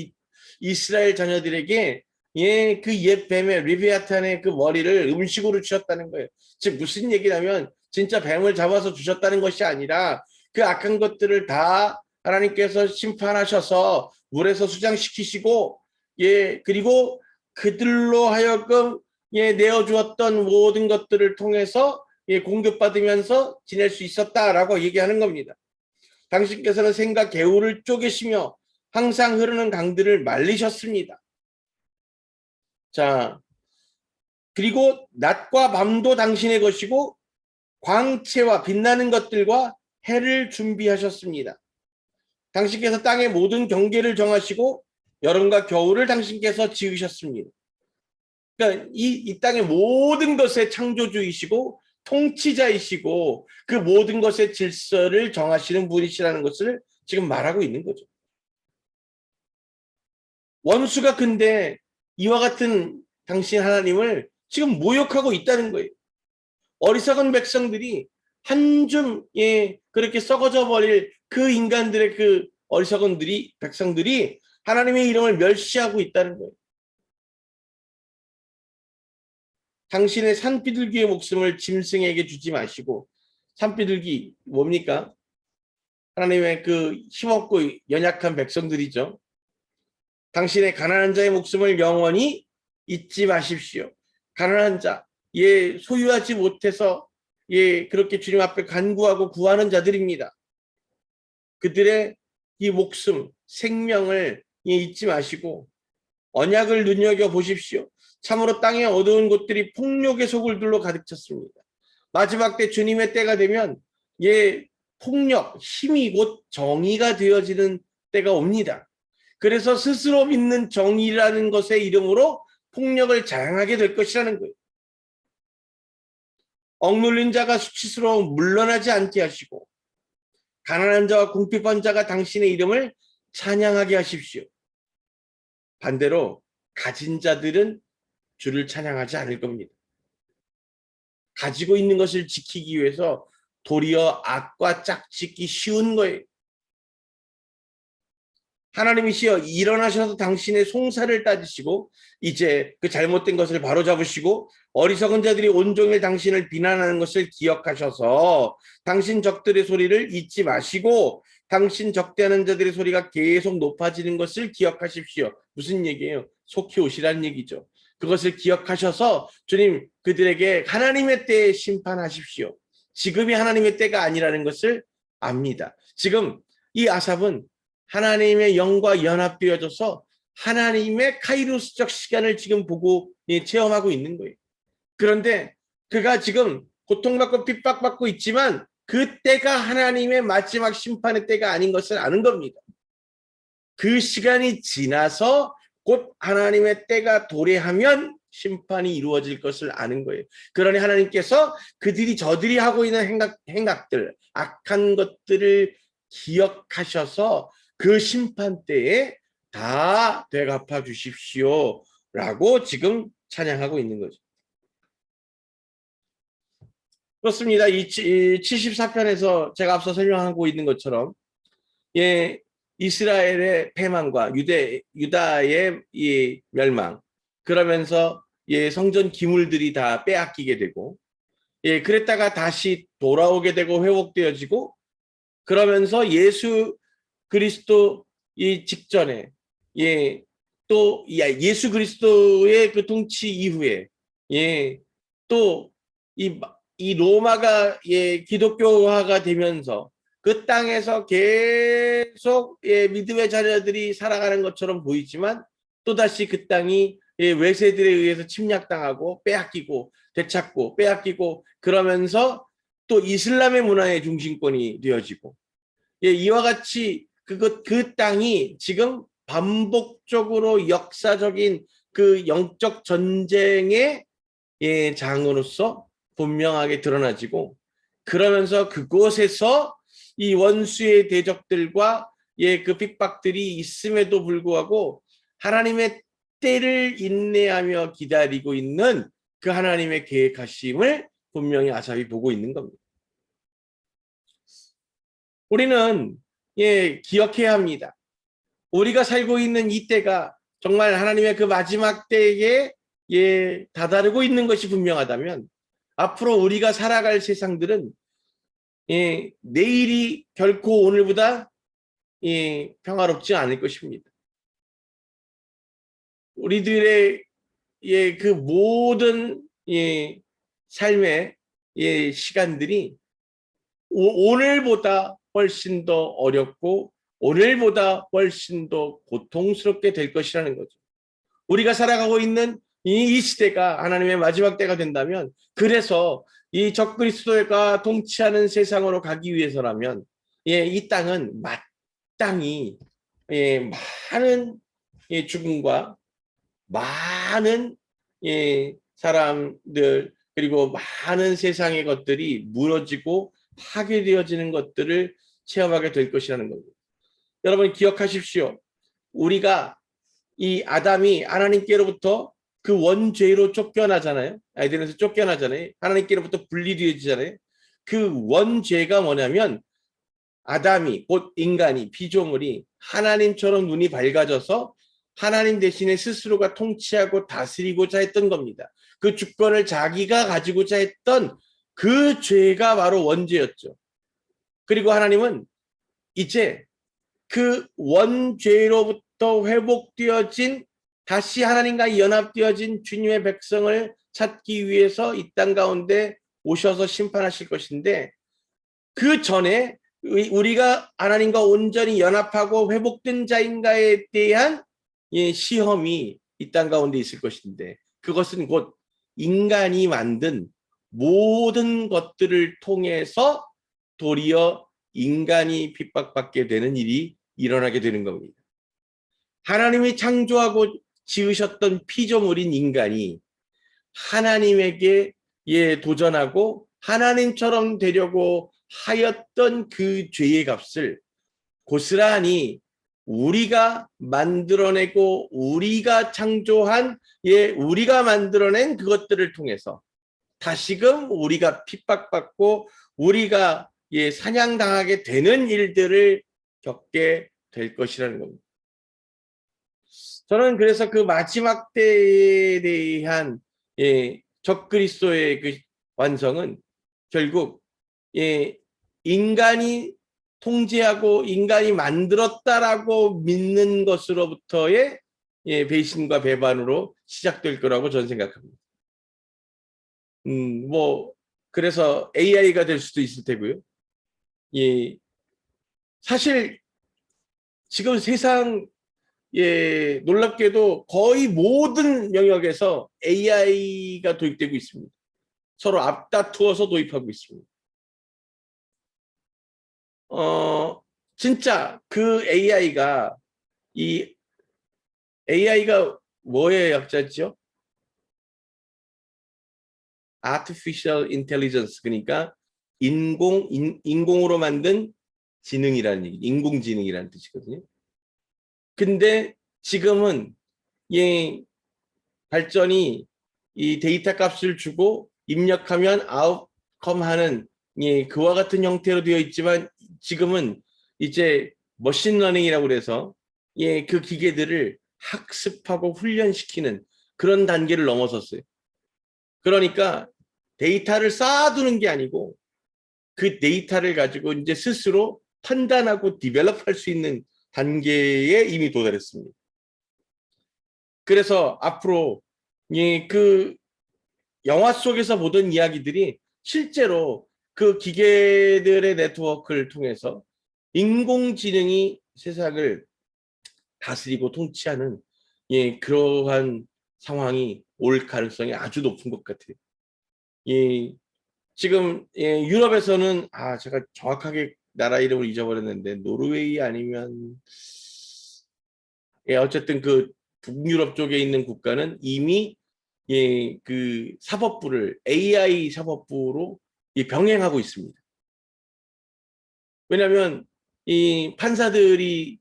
이스라엘 자녀들에게 그 옛 뱀의 리베아탄의 그 머리를 음식으로 주셨다는 거예요. 즉 무슨 얘기냐면 진짜 뱀을 잡아서 주셨다는 것이 아니라 그 악한 것들을 다 하나님께서 심판하셔서 물에서 수장시키시고 그리고 그들로 하여금 내어주었던 모든 것들을 통해서 공급받으면서 지낼 수 있었다라고 얘기하는 겁니다. 당신께서는 샘과 개울을 쪼개시며 항상 흐르는 강들을 말리셨습니다. 자, 그리고 낮과 밤도 당신의 것이고 광채와 빛나는 것들과 해를 준비하셨습니다. 당신께서 땅의 모든 경계를 정하시고 여름과 겨울을 당신께서 지으셨습니다. 그러니까 이 땅의 모든 것의 창조주이시고 통치자이시고 그 모든 것의 질서를 정하시는 분이시라는 것을 지금 말하고 있는 거죠. 원수가 근데 이와 같은 당신 하나님을 지금 모욕하고 있다는 거예요. 어리석은 백성들이 한 줌 그렇게 썩어져 버릴 그 인간들의 그 어리석은 백성들이 하나님의 이름을 멸시하고 있다는 거예요. 당신의 산비둘기의 목숨을 짐승에게 주지 마시고, 산비둘기 뭡니까? 하나님의 그 힘없고 연약한 백성들이죠. 당신의 가난한 자의 목숨을 영원히 잊지 마십시오. 가난한 자, 소유하지 못해서 그렇게 주님 앞에 간구하고 구하는 자들입니다. 그들의 이 목숨, 생명을 잊지 마시고 언약을 눈여겨 보십시오. 참으로 땅의 어두운 곳들이 폭력의 소굴들로 가득 찼습니다. 마지막 때 주님의 때가 되면 폭력, 힘이 곧 정의가 되어지는 때가 옵니다. 그래서 스스로 믿는 정의라는 것의 이름으로 폭력을 자행하게 될 것이라는 거예요. 억눌린 자가 수치스러워 물러나지 않게 하시고 가난한 자와 궁핍한 자가 당신의 이름을 찬양하게 하십시오. 반대로 가진 자들은 주를 찬양하지 않을 겁니다. 가지고 있는 것을 지키기 위해서 도리어 악과 짝짓기 쉬운 거예요. 하나님이시여 일어나셔서 당신의 송사를 따지시고 이제 그 잘못된 것을 바로잡으시고 어리석은 자들이 온종일 당신을 비난하는 것을 기억하셔서 당신 적들의 소리를 잊지 마시고 당신 적대하는 자들의 소리가 계속 높아지는 것을 기억하십시오. 무슨 얘기예요? 속히 오시라는 얘기죠. 그것을 기억하셔서 주님 그들에게 하나님의 때에 심판하십시오. 지금이 하나님의 때가 아니라는 것을 압니다. 지금 이 아삽은 하나님의 영과 연합되어져서 하나님의 카이로스적 시간을 지금 보고 체험하고 있는 거예요. 그런데 그가 지금 고통받고 핍박받고 있지만 그 때가 하나님의 마지막 심판의 때가 아닌 것을 아는 겁니다. 그 시간이 지나서 곧 하나님의 때가 도래하면 심판이 이루어질 것을 아는 거예요. 그러니 하나님께서 저들이 하고 있는 행각들, 악한 것들을 기억하셔서 그 심판 때에 다 되갚아 주십시오 라고 지금 찬양하고 있는 거죠. 그렇습니다. 이 74편에서 제가 앞서 설명하고 있는 것처럼 이스라엘의 패망과 유다의 이 멸망, 그러면서 성전 기물들이 다 빼앗기게 되고 그랬다가 다시 돌아오게 되고 회복되어지고 그러면서 예수 그리스도 직전에 또 예수 그리스도의 그 통치 이후에 또 이 로마가 기독교화가 되면서 그 땅에서 계속 믿음의 자녀들이 살아가는 것처럼 보이지만 또다시 그 땅이 외세들에 의해서 침략당하고 빼앗기고 되찾고 빼앗기고 그러면서 또 이슬람의 문화의 중심권이 되어지고 이와 같이 그 땅이 지금 반복적으로 역사적인 그 영적 전쟁의 장으로서 분명하게 드러나지고 그러면서 그곳에서 이 원수의 대적들과 그 핍박들이 있음에도 불구하고 하나님의 때를 인내하며 기다리고 있는 그 하나님의 계획하심을 분명히 아삽이 보고 있는 겁니다. 우리는 기억해야 합니다. 우리가 살고 있는 이 때가 정말 하나님의 그 마지막 때에 다다르고 있는 것이 분명하다면 앞으로 우리가 살아갈 세상들은 내일이 결코 오늘보다 평화롭지 않을 것입니다. 우리들의 그 모든 삶의 시간들이 오늘보다 훨씬 더 어렵고 오늘보다 훨씬 더 고통스럽게 될 것이라는 거죠. 우리가 살아가고 있는 이 시대가 하나님의 마지막 때가 된다면 그래서 이 적그리스도가 통치하는 세상으로 가기 위해서라면 이 땅은 마땅히 많은 죽음과 많은 사람들 그리고 많은 세상의 것들이 무너지고 파괴되어지는 것들을 체험하게 될 것이라는 겁니다. 여러분 기억하십시오. 우리가 이 아담이 하나님께로부터 그 원죄로 쫓겨나잖아요. 에덴에서 쫓겨나잖아요. 하나님께로부터 분리되어지잖아요. 그 원죄가 뭐냐면 아담이 곧 인간이 피조물이 하나님처럼 눈이 밝아져서 하나님 대신에 스스로가 통치하고 다스리고자 했던 겁니다. 그 주권을 자기가 가지고자 했던 그 죄가 바로 원죄였죠. 그리고 하나님은 이제 그 원죄로부터 회복되어진 다시 하나님과 연합되어진 주님의 백성을 찾기 위해서 이 땅 가운데 오셔서 심판하실 것인데 그 전에 우리가 하나님과 온전히 연합하고 회복된 자인가에 대한 시험이 이 땅 가운데 있을 것인데 그것은 곧 인간이 만든 모든 것들을 통해서 도리어 인간이 핍박받게 되는 일이 일어나게 되는 겁니다. 하나님이 창조하고 지으셨던 피조물인 인간이 하나님에게 도전하고 하나님처럼 되려고 하였던 그 죄의 값을 고스란히 우리가 만들어내고 우리가 창조한 우리가 만들어낸 그것들을 통해서 다시금 우리가 핍박받고 우리가 사냥당하게 되는 일들을 겪게 될 것이라는 겁니다. 저는 그래서 그 마지막 때에 대한 적그리스도의 그 완성은 결국 인간이 통제하고 인간이 만들었다라고 믿는 것으로부터의 배신과 배반으로 시작될 거라고 저는 생각합니다. 뭐 그래서 AI가 될 수도 있을 테고요. 사실 지금 세상 놀랍게도 거의 모든 영역에서 AI가 도입되고 있습니다. 서로 앞다투어서 도입하고 있습니다. 진짜 그 AI가 뭐의 약자죠? Artificial Intelligence, 그러니까 인공으로 만든 지능이라는 얘기, 인공지능이라는 뜻이거든요. 근데 지금은 발전이 이 데이터 값을 주고 입력하면 아웃컴 하는 그와 같은 형태로 되어 있지만 지금은 이제 머신러닝이라고 그래서 그 기계들을 학습하고 훈련시키는 그런 단계를 넘어섰어요. 그러니까 데이터를 쌓아두는 게 아니고 그 데이터를 가지고 이제 스스로 판단하고 디벨롭할 수 있는 단계에 이미 도달했습니다. 그래서 앞으로 그 영화 속에서 보던 이야기들이 실제로 그 기계들의 네트워크를 통해서 인공지능이 세상을 다스리고 통치하는 그러한 상황이 올 가능성이 아주 높은 것 같아요. 지금 유럽에서는 제가 정확하게 나라 이름을 잊어버렸는데 노르웨이 아니면 어쨌든 그 북유럽 쪽에 있는 국가는 이미 그 사법부를 AI 사법부로 병행하고 있습니다. 왜냐하면 이 판사들이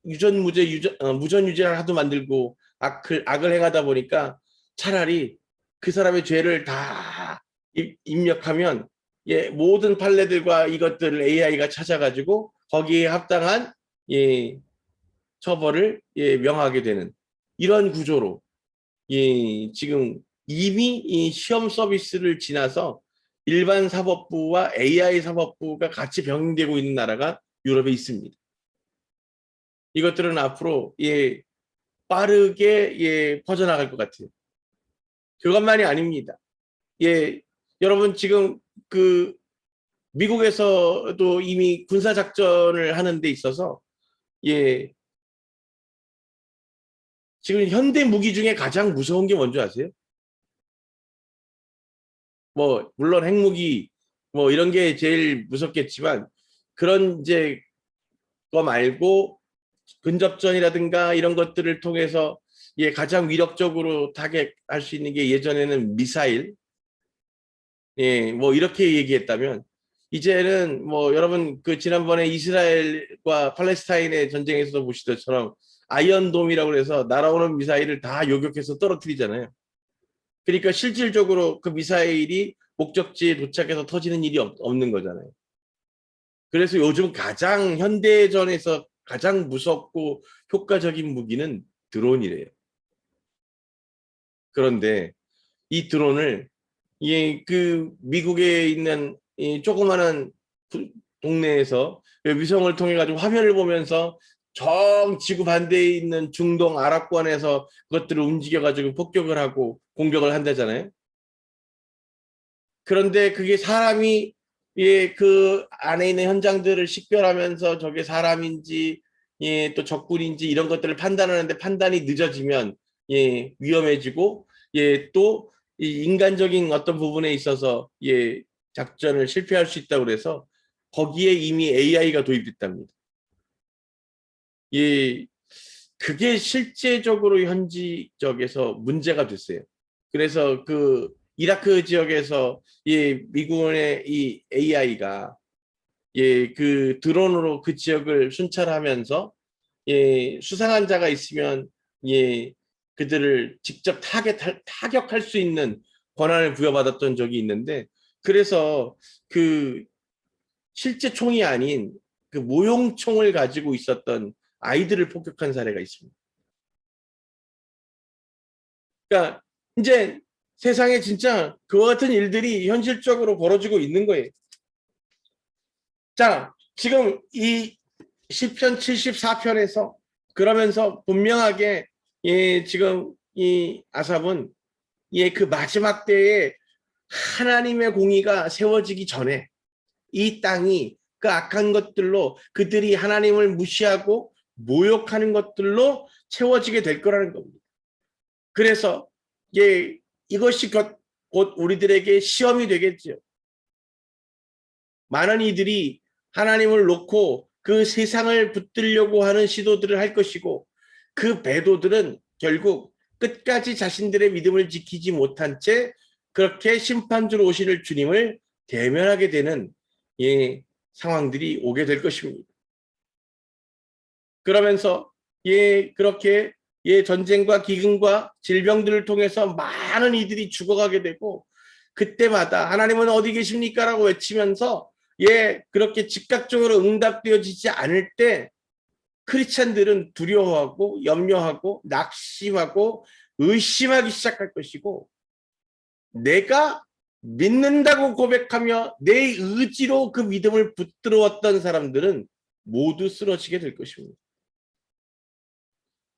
무전 유죄를 하도 만들고 악을 행하다 보니까 차라리 그 사람의 죄를 다 입력하면 모든 판례들과 이것들을 AI가 찾아가지고 거기에 합당한 처벌을 명하게 되는 이런 구조로 지금 이미 이 시험 서비스를 지나서 일반 사법부와 AI 사법부가 같이 병행되고 있는 나라가 유럽에 있습니다. 이것들은 앞으로 빠르게 퍼져나갈 것 같아요. 그것만이 아닙니다. 여러분 지금 그 미국에서도 이미 군사 작전을 하는 데 있어서 지금 현대 무기 중에 가장 무서운 게 뭔지 아세요? 뭐 물론 핵무기 뭐 이런 게 제일 무섭겠지만 그런 이제 거 말고 근접전이라든가 이런 것들을 통해서 가장 위력적으로 타겟할 수 있는 게 예전에는 미사일 뭐 이렇게 얘기했다면 이제는 뭐 여러분 그 지난번에 이스라엘과 팔레스타인의 전쟁에서도 보시던처럼 아이언돔이라고 해서 날아오는 미사일을 다 요격해서 떨어뜨리잖아요. 그러니까 실질적으로 그 미사일이 목적지에 도착해서 터지는 일이 없는 거잖아요. 그래서 요즘 가장 현대전에서 가장 무섭고 효과적인 무기는 드론이래요. 그런데 이 드론을 그 미국에 있는 이 조그마한 동네에서 위성을 통해 가지고 화면을 보면서 정 지구 반대에 있는 중동 아랍권에서 그것들을 움직여 가지고 폭격을 하고 공격을 한다잖아요. 그런데 그게 사람이 그 안에 있는 현장들을 식별하면서 저게 사람인지 또 적군인지 이런 것들을 판단하는데 판단이 늦어지면 위험해지고 예, 또 이 인간적인 어떤 부분에 있어서 예, 작전을 실패할 수 있다고 그래서 거기에 이미 AI가 도입됐답니다. 예, 그게 실제적으로 현지 쪽에서 문제가 됐어요. 그래서 그 이라크 지역에서 예, 미군의 이 AI가 예, 그 드론으로 그 지역을 순찰하면서 예, 수상한 자가 있으면 예, 그들을 직접 타격할 수 있는 권한을 부여받았던 적이 있는데 그래서 그 실제 총이 아닌 그 모용총을 가지고 있었던 아이들을 폭격한 사례가 있습니다. 그러니까 이제 세상에 진짜 그와 같은 일들이 현실적으로 벌어지고 있는 거예요. 자, 지금 이 시편 74편에서 그러면서 분명하게 예, 지금 이 아삽은 예, 그 마지막 때에 하나님의 공의가 세워지기 전에 이 땅이 그 악한 것들로 그들이 하나님을 무시하고 모욕하는 것들로 채워지게 될 거라는 겁니다. 그래서 예, 이것이 곧 우리들에게 시험이 되겠죠. 많은 이들이 하나님을 놓고 그 세상을 붙들려고 하는 시도들을 할 것이고 그 배도들은 결국 끝까지 자신들의 믿음을 지키지 못한 채 그렇게 심판주로 오실 주님을 대면하게 되는 예, 상황들이 오게 될 것입니다. 그러면서 예, 그렇게 예, 전쟁과 기근과 질병들을 통해서 많은 이들이 죽어가게 되고 그때마다 하나님은 어디 계십니까? 라고 외치면서 예, 그렇게 즉각적으로 응답되어지지 않을 때 크리스찬들은 두려워하고 염려하고 낙심하고 의심하기 시작할 것이고 내가 믿는다고 고백하며 내 의지로 그 믿음을 붙들어왔던 사람들은 모두 쓰러지게 될 것입니다.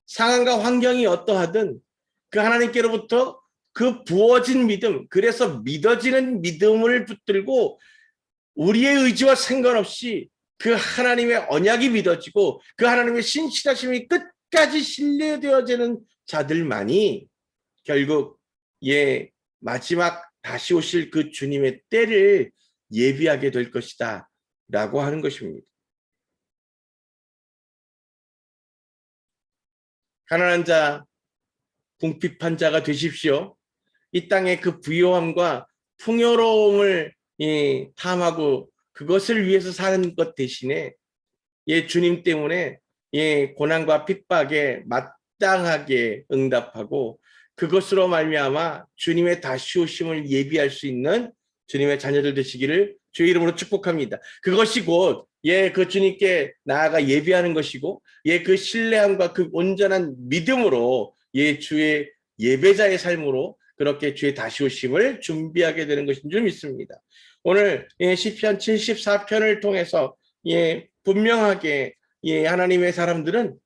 상황과 환경이 어떠하든 그 하나님께로부터 그 부어진 믿음, 그래서 믿어지는 믿음을 붙들고 우리의 의지와 상관없이 그 하나님의 언약이 믿어지고 그 하나님의 신실하심이 끝까지 신뢰되어지는 자들만이 결국 예 마지막 다시 오실 그 주님의 때를 예비하게 될 것이다 라고 하는 것입니다. 가난한 자, 궁핍한 자가 되십시오. 이 땅의 그 부요함과 풍요로움을 예, 탐하고 그것을 위해서 사는 것 대신에 예, 주님 때문에 예, 고난과 핍박에 마땅하게 응답하고 그것으로 말미암아 주님의 다시 오심을 예비할 수 있는 주님의 자녀들 되시기를 주의 이름으로 축복합니다. 그것이 곧 예, 그 주님께 나아가 예비하는 것이고 예, 그 신뢰함과 그 온전한 믿음으로 예, 주의 예배자의 삶으로 그렇게 주의 다시 오심을 준비하게 되는 것인 줄 믿습니다. 오늘 예, 시편 74편을 통해서 예, 분명하게 예, 하나님의 사람들은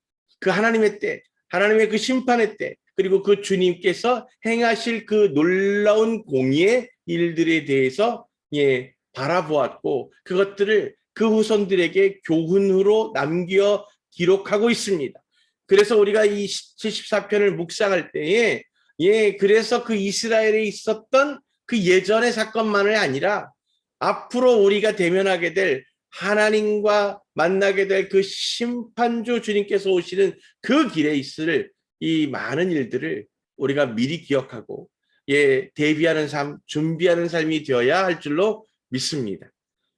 그 하나님의 때, 하나님의 그 심판의 때, 그리고 그 주님께서 행하실 그 놀라운 공의의 일들에 대해서 예, 바라보았고 그것들을 그 후손들에게 교훈으로 남겨 기록하고 있습니다. 그래서 우리가 이 74편을 묵상할 때에 예, 그래서 그 이스라엘에 있었던 그 예전의 사건만이 아니라 앞으로 우리가 대면하게 될 하나님과 만나게 될 그 심판주 주님께서 오시는 그 길에 있을 이 많은 일들을 우리가 미리 기억하고 예, 대비하는 삶, 준비하는 삶이 되어야 할 줄로 믿습니다.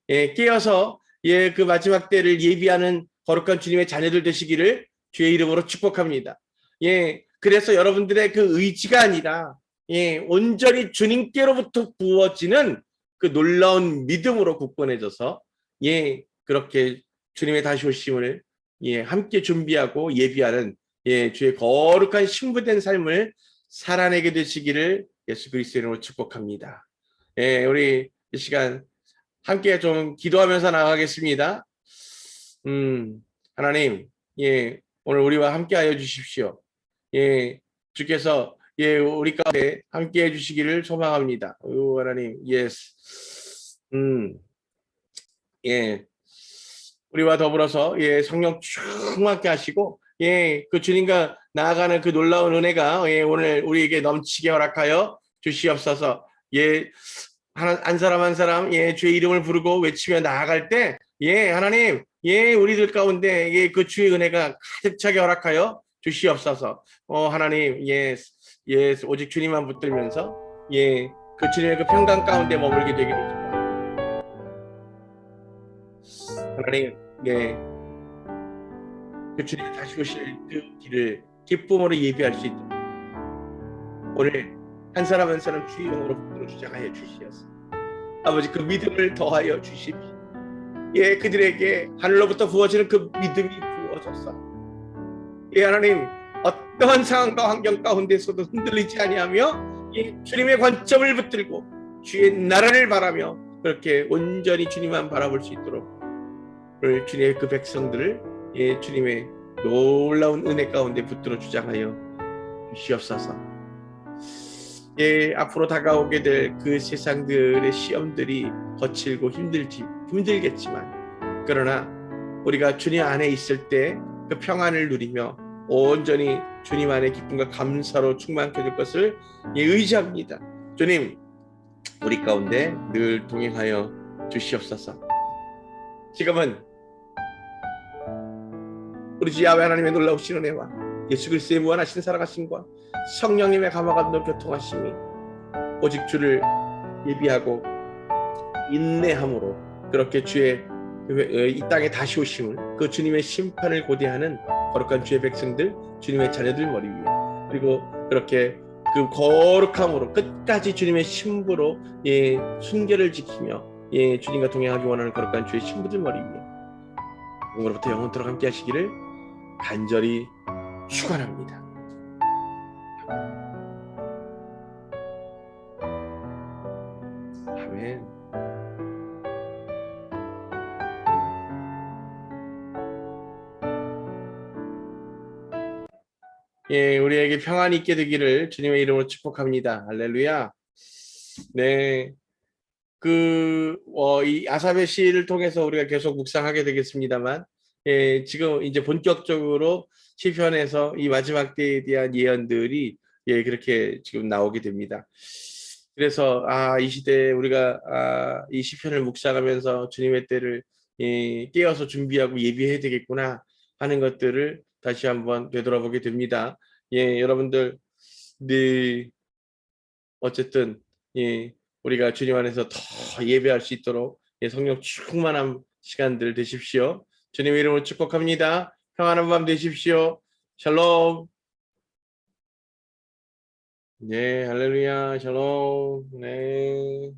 예, 깨어서 예, 그 마지막 때를 예비하는 거룩한 주님의 자녀들 되시기를 주의 이름으로 축복합니다. 예, 그래서 여러분들의 그 의지가 아니라 예, 온전히 주님께로부터 부어지는 그 놀라운 믿음으로 굳건해져서 예, 그렇게 주님의 다시 오심을 예, 함께 준비하고 예비하는 예, 주의 거룩한 신부된 삶을 살아내게 되시기를 예수 그리스도의 이름으로 축복합니다. 예, 우리 이 시간 함께 좀 기도하면서 나가겠습니다. 하나님, 예, 오늘 우리와 함께 하여 주십시오. 예, 주께서 예, 우리 가운데 함께 해 주시기를 소망합니다. 오, 하나님, 예스. 예, 우리와 더불어서 예, 성령 충만케 하시고 예, 그 주님과 나아가는 그 놀라운 은혜가 예, 오늘 우리에게 넘치게 허락하여 주시옵소서. 예, 한 사람 한 사람 예, 주의 이름을 부르고 외치며 나아갈 때 예, 하나님 예, 우리들 가운데 예, 그 주의 은혜가 가득 차게 허락하여 주시옵소서. 하나님 예, 예, 오직 주님만 붙들면서 예, 그 주님의 그 평강 가운데 머물게 되기를 하나님 예, 그 주님 다시 오실 그 길을 기쁨으로 예비할 수 있도록 오늘 한 사람 한 사람 주의 영으로 붙들어 주장하여 주시옵소서. 아버지 그 믿음을 더하여 주십시오. 예, 그들에게 하늘로부터 부어지는 그 믿음이 부어져서 예, 하나님 어떠한 상황과 환경 가운데서도 흔들리지 아니하며 예, 주님의 관점을 붙들고 주의 나라를 바라며 그렇게 온전히 주님만 바라볼 수 있도록 오늘 주님의 그 백성들을 예, 주님의 놀라운 은혜 가운데 붙들어 주장하여 주시옵소서. 예, 앞으로 다가오게 될 그 세상들의 시험들이 거칠고 힘들겠지만 그러나 우리가 주님 안에 있을 때 그 평안을 누리며 온전히 주님 안의 기쁨과 감사로 충만케 될 것을 예, 의지합니다. 주님 우리 가운데 늘 동행하여 주시옵소서. 지금은 우리 주 야훼 하나님의 놀라우신 은혜와 예수 그리스도의 무한하신 사랑하심과 성령님의 감화감동 교통하심이 오직 주를 예비하고 인내함으로 그렇게 주의 이 땅에 다시 오심을 그 주님의 심판을 고대하는 거룩한 주의 백성들 주님의 자녀들 머리 위에 그리고 그렇게 그 거룩함으로 끝까지 주님의 신부로 예, 순결을 지키며 예, 주님과 동행하기 원하는 거룩한 주의 신부들 머리 위에 오늘부터 영원토록 함께 하시기를 간절히 축원합니다. 아멘. 예, 우리에게 평안이 있게 되기를 주님의 이름으로 축복합니다. 할렐루야. 네. 이 아사베 시를 통해서 우리가 계속 묵상하게 되겠습니다만, 예, 지금 이제 본격적으로 시편에서 이 마지막 때에 대한 예언들이 예, 그렇게 지금 나오게 됩니다. 그래서 이 시대에 우리가 이 시편을 묵상하면서 주님의 때를 예, 깨어서 준비하고 예비해야 되겠구나 하는 것들을 다시 한번 되돌아보게 됩니다. 예, 여러분들, 네, 어쨌든 예, 우리가 주님 안에서 더 예배할 수 있도록 예, 성령 충만한 시간들 되십시오. 주님의 이름으로 축복합니다. 평안한 밤 되십시오. 샬롬. 네, 할렐루야, 샬롬. 네.